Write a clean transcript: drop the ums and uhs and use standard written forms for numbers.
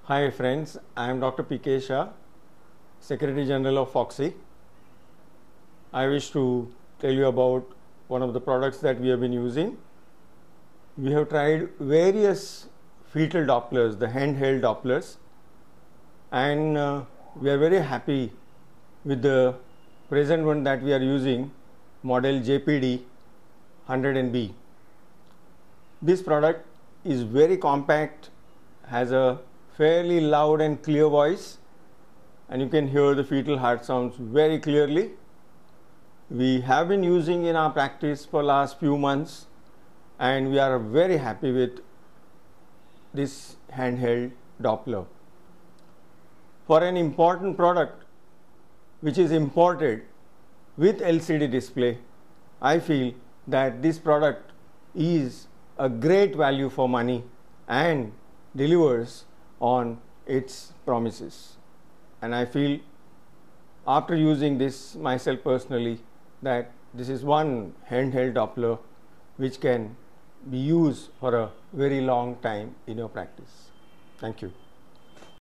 Hi friends, I am Dr.PK.Shah, Secretary General of Foxy. I wish to tell you about one of the products that we have been using. We have tried various fetal Dopplers, the handheld Dopplers, and we are very happy with the present one that we are using, model JPD 100B. This product is very compact, has a fairly loud and clear voice, and you can hear the fetal heart sounds very clearly. We have been using in our practice for last few months, and we are very happy with this handheld Doppler. For an important product which is imported with LCD display, I feel that this product is a great value for money and delivers on its promises. And I feel after using this myself personally that this is one handheld Doppler which can be used for a very long time in your practice. Thank you.